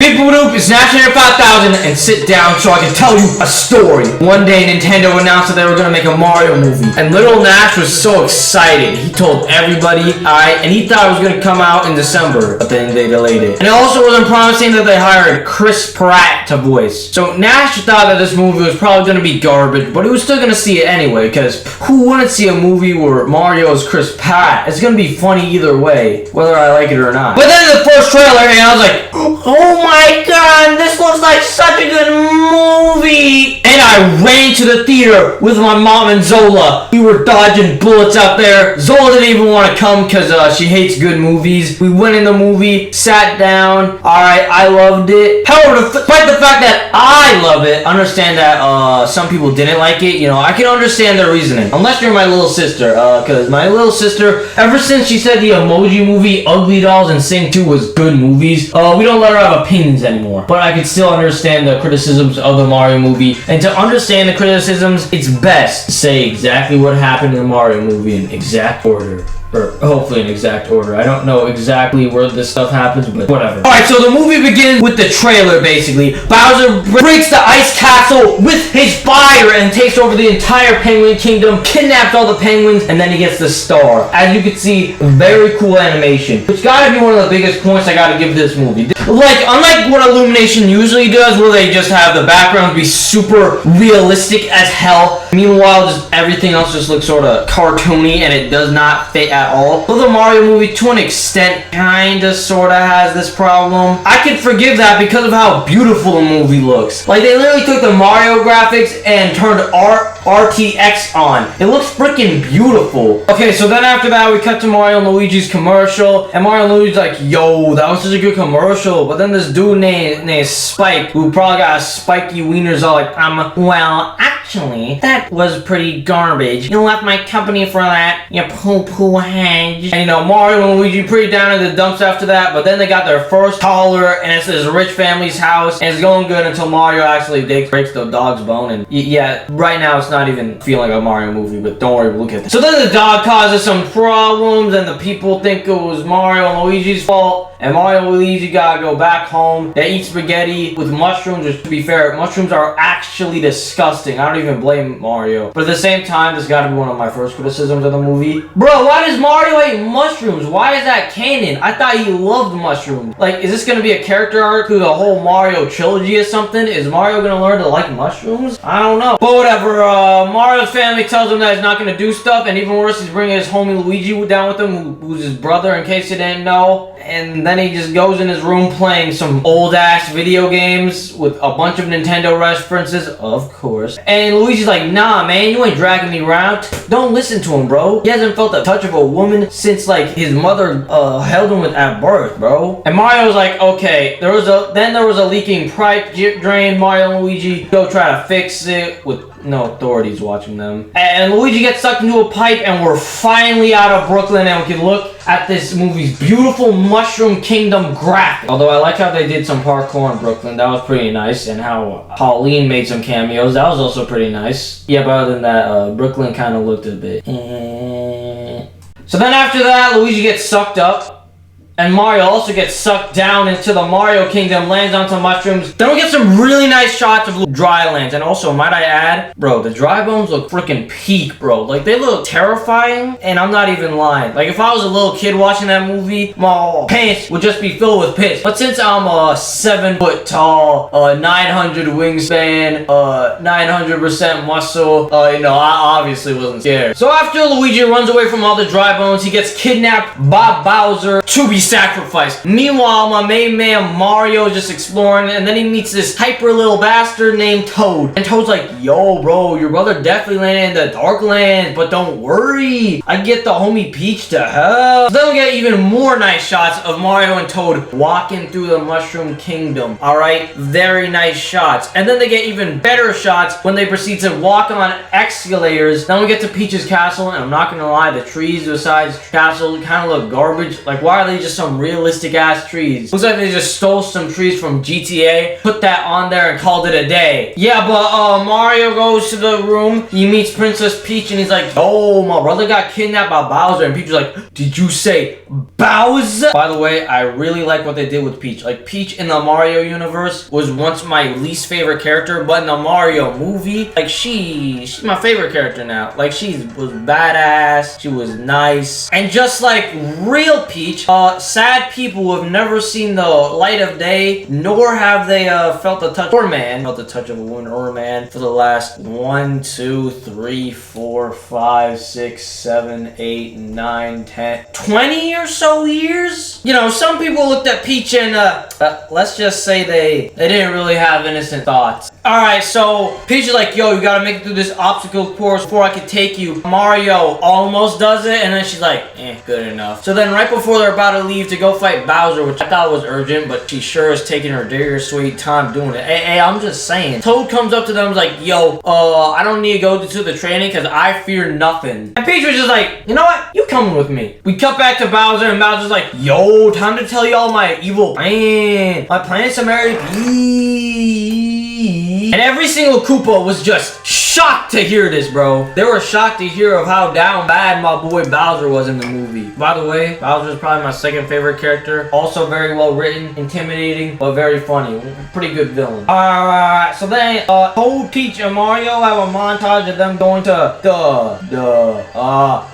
Big Boop is National 5000 and sit down so I can tell you a story. One day Nintendo announced that they were going to make a Mario movie, and little Nash was so excited. He told everybody, and he thought it was going to come out in December, but then they delayed it. And it also wasn't promising that they hired Chris Pratt to voice. So Nash thought that this movie was probably going to be garbage, but he was still going to see it anyway, because who wouldn't see a movie where Mario is Chris Pratt? It's going to be funny either way, whether I like it or not. But then the first trailer, and I was like, oh my god, this looks like such a good movie! And I ran to the theater with my mom and Zola. We were dodging bullets out there. Zola didn't even want to come because she hates good movies. We went in the movie, sat down. Alright, I loved it. However, despite the fact that I love it, understand that some people didn't like it. You know, I can understand their reasoning. Unless you're my little sister. Because my little sister, ever since she said the Emoji Movie, Ugly Dolls, and Sing 2 was good movies, we don't let her have opinions anymore. But I can still understand the criticisms of the Mario movie. And to understand the criticisms, it's best to say exactly what happened in the Mario movie in exact order. Or hopefully in exact order. I don't know exactly where this stuff happens, but whatever. Alright, so the movie begins with the trailer, basically. Bowser breaks the ice castle with his fire and takes over the entire Penguin Kingdom, kidnaps all the penguins, and then he gets the star. As you can see, very cool animation. Which gotta be one of the biggest points I gotta give this movie. Like, unlike what Illumination usually does, where they just have the background be super realistic as hell, meanwhile, just everything else just looks sort of cartoony and it does not fit at all. Well, the Mario movie, to an extent, kinda sorta has this problem. I can forgive that because of how beautiful the movie looks. Like, they literally took the Mario graphics and turned RTX on. It looks freaking beautiful. Okay, so then after that, we cut to Mario and Luigi's commercial, and Mario and Luigi's like, yo, that was such a good commercial. But then this dude named Spike, who probably got spiky wieners, all like, well, actually, that was pretty garbage. You left my company for that, you poo-poo hedge. And you know, Mario and Luigi pretty down in the dumps after that, but then they got their first toddler, and it's this rich family's house, and it's going good until Mario actually breaks the dog's bone, and yeah, right now it's not even feeling like a Mario movie, but don't worry, we'll get there. So then the dog causes some problems, and the people think it was Mario and Luigi's fault, and Mario and Luigi gotta go back home. They eat spaghetti with mushrooms, which, to be fair, mushrooms are actually disgusting. I don't even blame Mario. But at the same time, this gotta be one of my first criticisms of the movie. Bro, why does Mario hate mushrooms? Why is that canon? I thought he loved mushrooms. Like, is this gonna be a character arc through the whole Mario trilogy or something? Is Mario gonna learn to like mushrooms? I don't know. But whatever, Mario's family tells him that he's not gonna do stuff, and even worse, he's bringing his homie Luigi down with him, who's his brother, in case you didn't know. And then he just goes in his room playing some old-ass video games with a bunch of Nintendo references, of course. And Luigi's like, nah, man, you ain't dragging me around. Don't listen to him, bro. He hasn't felt the touch of a woman since, like, his mother held him at birth, bro. And Mario's like, okay, there was a leaking pipe drain. Mario and Luigi go try to fix it with no authorities watching them. And Luigi gets sucked into a pipe, and we're finally out of Brooklyn, and we can look at this movie's beautiful Mushroom Kingdom graphic. Although I like how they did some parkour in Brooklyn. That was pretty nice. And how Pauline made some cameos. That was also pretty nice. Yeah, but other than that, Brooklyn kind of looked a bit. So then after that, Luigi gets sucked up. And Mario also gets sucked down into the Mario Kingdom, lands onto mushrooms. Then we get some really nice shots of dry lands. And also, might I add, bro, the dry bones look freaking peak, bro. Like, they look terrifying, and I'm not even lying. Like, if I was a little kid watching that movie, my pants would just be filled with piss. But since I'm a 7 foot tall, 900 wingspan, 900% muscle, you know, I obviously wasn't scared. So after Luigi runs away from all the dry bones, he gets kidnapped by Bowser to be sacrificed. Meanwhile, my main man Mario is just exploring, and then he meets this hyper little bastard named Toad. And Toad's like, yo, bro, your brother definitely landed in the Dark Land, but don't worry, I get the homie Peach to help. Then we get even more nice shots of Mario and Toad walking through the Mushroom Kingdom. Alright, very nice shots. And then they get even better shots when they proceed to walk on escalators. Then we get to Peach's castle, and I'm not gonna lie, the trees besides castle kind of look garbage. Like, why are they just some realistic ass trees. Looks like they just stole some trees from GTA, put that on there and called it a day. Yeah, but Mario goes to the room, he meets Princess Peach and he's like, oh, my brother got kidnapped by Bowser. And Peach is like, did you say Bowser? By the way, I really like what they did with Peach. Like, Peach in the Mario universe was once my least favorite character, but in the Mario movie, like, she's my favorite character now. Like, she was badass, she was nice, and just like real Peach, sad people who have never seen the light of day, nor have they felt the touch of a woman or a man for the last 1, 2, 3, 4, 5, 6, 7, 8, 9, 10, 20 or so years. You know, some people looked at Peach and let's just say they didn't really have innocent thoughts. Alright, so Peach is like, yo, you gotta make it through this obstacle course before I can take you. Mario almost does it, and then she's like, good enough. So then right before they're about to leave to go fight Bowser, which I thought was urgent, but she sure is taking her dear sweet time doing it. Hey, I'm just saying. Toad comes up to them and is like, yo, I don't need to go to the training because I fear nothing. And Peach was just like, you know what? You coming with me. We cut back to Bowser, and Bowser's like, yo, time to tell you all my evil plan. My plan is to marry Peach. And every single Koopa was just shocked to hear this, bro. They were shocked to hear of how down bad my boy Bowser was in the movie. By the way, Bowser is probably my second favorite character. Also very well written, intimidating, but very funny. Pretty good villain. Alright, so then Toad, Peach, and Mario have a montage of them going to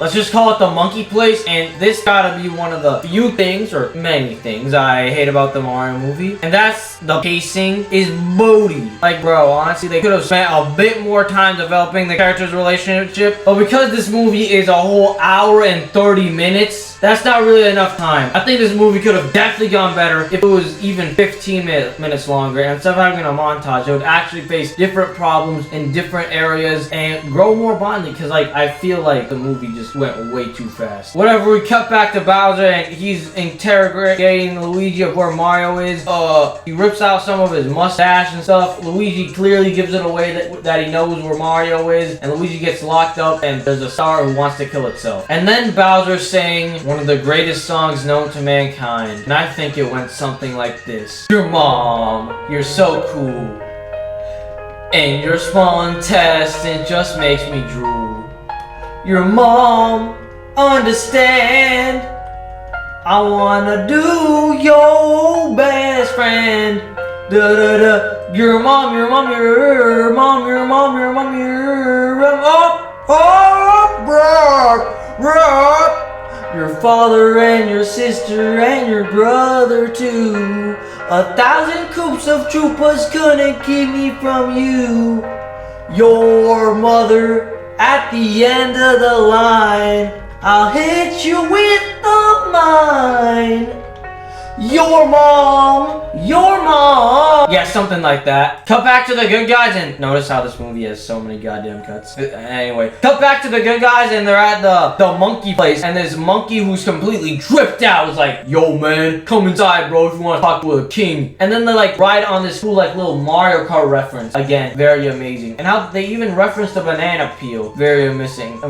let's just call it the monkey place. And this gotta be one of the few things, or many things, I hate about the Mario movie. And that's the pacing is booty. Like, bro, honestly, they could have spent a bit more time developing the characters' relationship, but because this movie is a whole hour and 30 minutes, that's not really enough time. I think this movie could have definitely gone better if it was even 15 minutes longer, and instead of having a montage, it would actually face different problems in different areas and grow more bonding, because like I feel like the movie just went way too fast. Whatever, we cut back to Bowser and he's interrogating Luigi of where Mario is. He rips out some of his mustache and stuff. Luigi clearly gives it away that he knows where Mario is, and Luigi gets locked up and there's a star who wants to kill itself. And then Bowser sang one of the greatest songs known to mankind, and I think it went something like this. Your mom, you're so cool, and your small intestine just makes me drool. Your mom, understand, I wanna do your best friend. Da da da. Your mom, your mom, your mom, your mom, your mom, your your father and your sister and your brother too. 1,000 coops of Troopas couldn't keep me from you. Your mother at the end of the line, I'll hit you with the mine. Your mom, your mom. Yeah, something like that. Cut back to the good guys, and notice how this movie has so many goddamn cuts. Anyway, cut back to the good guys, and they're at the monkey place, and this monkey who's completely dripped out is like, yo man, come inside bro if you want to talk to a king. And then they like ride on this cool like little Mario Kart reference. Again, very amazing. And how they even reference the banana peel. Very amazing.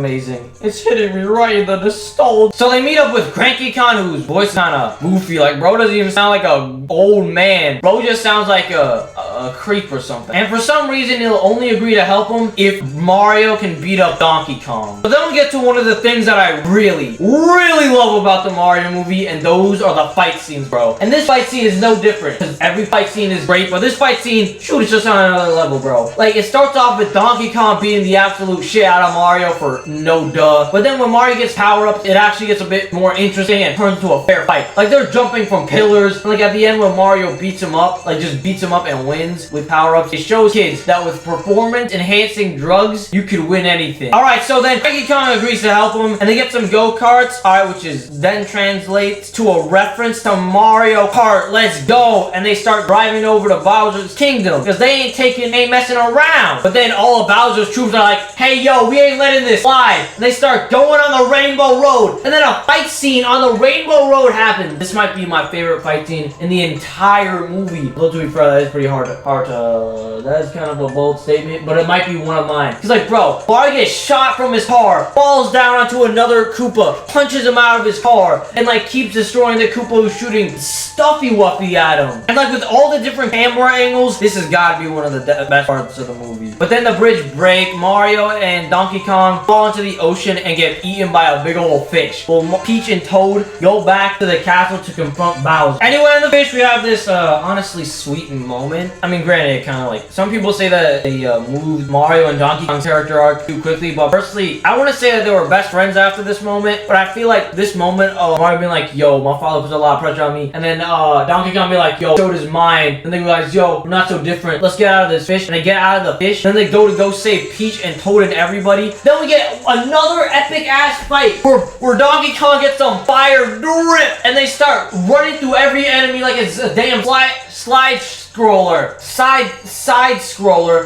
It's hitting me right in the skull. So they meet up with Cranky Khan, whose voice kind of goofy. Like, bro doesn't even sound like a old man. Bro just sounds like a creep or something. And for some reason, he'll only agree to help him if Mario can beat up Donkey Kong. But then we get to one of the things that I really love about the Mario movie, and those are the fight scenes, bro. And this fight scene is no different, because every fight scene is great, but this fight scene, shoot, it's just on another level, bro. Like, it starts off with Donkey Kong beating the absolute shit out of Mario for no duh. But then when Mario gets power-ups, it actually gets a bit more interesting and turns into a fair fight. Like, they're jumping from pillars, and like at the end when Mario beats him up, like just beats him up and wins with power-ups, it shows kids that with performance-enhancing drugs, you could win anything. Alright, so then Cranky Kong agrees to help him, and they get some go-karts, alright, which is then translates to a reference to Mario Kart, let's go, and they start driving over to Bowser's Kingdom, because they ain't messing around. But then all of Bowser's troops are like, hey yo, we ain't letting this slide, and they start going on the Rainbow Road, and then a fight scene on the Rainbow Road happens. This might be my favorite fight scene in the entire movie. Although to be fair, that is pretty hard That's kind of a bold statement, but it might be one of mine. He's like, bro, Mario gets shot from his car, falls down onto another Koopa, punches him out of his car, and like keeps destroying the Koopa who's shooting Stuffy Wuffy at him. And like with all the different camera angles, this has got to be one of the best parts of the movie. But then the bridge break, Mario and Donkey Kong fall into the ocean and get eaten by a big old fish. Well, Peach and Toad go back to the castle to confront Bowser. Anyway, in the fish, we have this honestly sweet moment. I mean, granted, it kind of like, some people say that they moved Mario and Donkey Kong's character arc too quickly, but personally, I want to say that they were best friends after this moment, but I feel like this moment of Mario being like, yo, my father puts a lot of pressure on me, and then Donkey Kong be like, yo, Toad is mine, and they realize, yo, we're not so different, let's get out of this fish, and they get out of the fish, then they go save Peach and Toad and everybody. Then we get another epic ass fight where Donkey Kong gets on fire drip, and they start running through every enemy like it's a damn side scroller.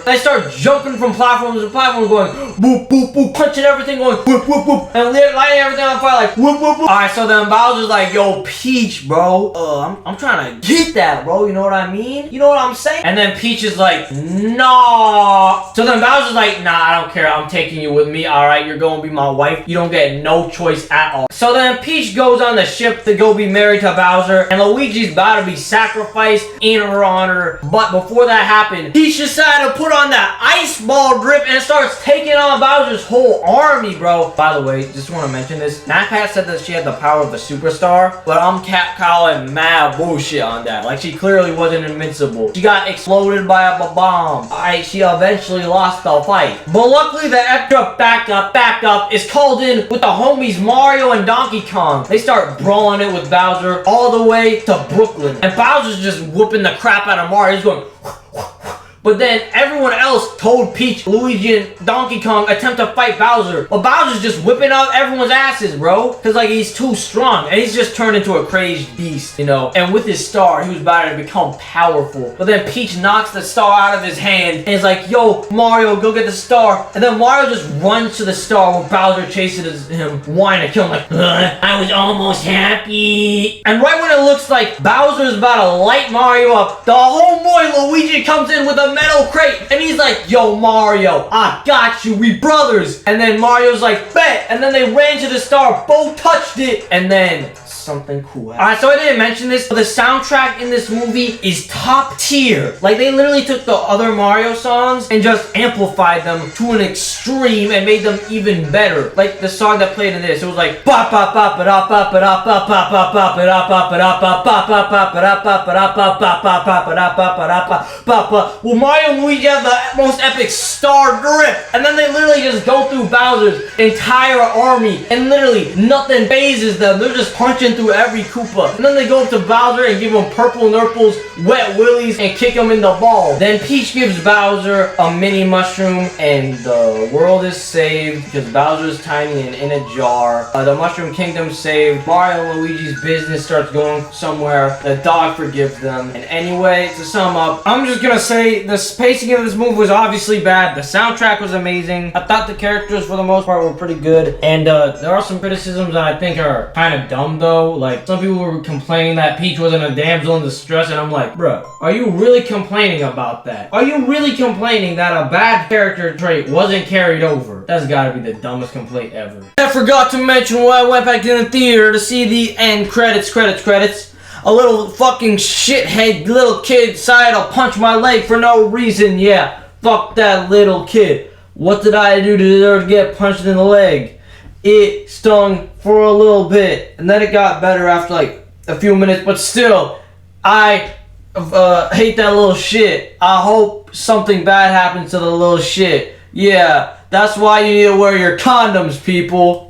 They start jumping from platforms to platforms, going boop boop boop, punching everything, going whoop whoop whoop, and lighting everything on fire like whoop whoop whoop. Alright, so then Bowser's like, yo, Peach, bro, I'm trying to get that, bro, you know what I mean? You know what I'm saying? And then Peach is like, nah. So then Bowser's like, nah, I don't care, I'm taking you with me, alright, you're gonna be my wife, you don't get no choice at all. So then Peach goes on the ship to go be married to Bowser, and Luigi's about to be sacrificed in her honor. But before that happened, Peach decided to put on that ice ball drip and starts taking on Bowser's whole army, bro. By the way, just want to mention this. NatCat said that she had the power of a superstar, but I'm calling mad bullshit on that. Like, she clearly wasn't invincible. She got exploded by a bomb. She eventually lost the fight. But luckily, the extra backup is called in with the homies Mario and Donkey Kong. They start brawling it with Bowser all the way to Brooklyn. And Bowser's just whooping the crap out of Mario. He's going, but then everyone else, Toad, Peach, Luigi, and Donkey Kong attempt to fight Bowser. But Bowser's just whipping out everyone's asses, bro. Because, like, he's too strong. And he's just turned into a crazed beast, you know. And with his star, he was about to become powerful. But then Peach knocks the star out of his hand. And is like, yo, Mario, go get the star. And then Mario just runs to the star where Bowser chases him, wanting to kill him. Like, I was almost happy. And right when it looks like Bowser's about to light Mario up, the homeboy Luigi comes in with a metal crate, and he's like, yo, Mario, I got you, we brothers. And then Mario's like, bet. And then they ran to the star, both touched it, and then something cool. Alright, so I didn't mention this, but the soundtrack in this movie is top tier. Like, they literally took the other Mario songs and just amplified them to an extreme and made them even better. Like the song that played in this, it was like ba ba ba ba da ba ba da ba ba ba ba ba da ba ba da ba ba ba ba ba da ba ba da ba ba ba ba ba da ba ba da ba ba ba. Well, Mario and Luigi have the most epic star drip, and then they literally just go through Bowser's entire army, and literally nothing phases them. They're just punching through every Koopa. And then they go up to Bowser and give him purple nurples, wet willies, and kick him in the ball. Then Peach gives Bowser a mini mushroom, and the world is saved because Bowser is tiny and in a jar. The Mushroom Kingdom saved. Mario and Luigi's business starts going somewhere. The dog forgives them. And anyway, to sum up, I'm just gonna say the pacing of this movie was obviously bad. The soundtrack was amazing. I thought the characters for the most part were pretty good. And there are some criticisms that I think are kind of dumb though. Like, some people were complaining that Peach wasn't a damsel in distress, and I'm like, bruh, are you really complaining about that? Are you really complaining that a bad character trait wasn't carried over? That's gotta be the dumbest complaint ever. I forgot to mention when I went back in the theater to see the end credits. A little fucking shithead little kid decided to punch my leg for no reason. Yeah, fuck that little kid. What did I do to deserve to get punched in the leg? It stung for a little bit, and then it got better after like a few minutes, but still, I hate that little shit. I hope something bad happens to the little shit. Yeah, that's why you need to wear your condoms, people.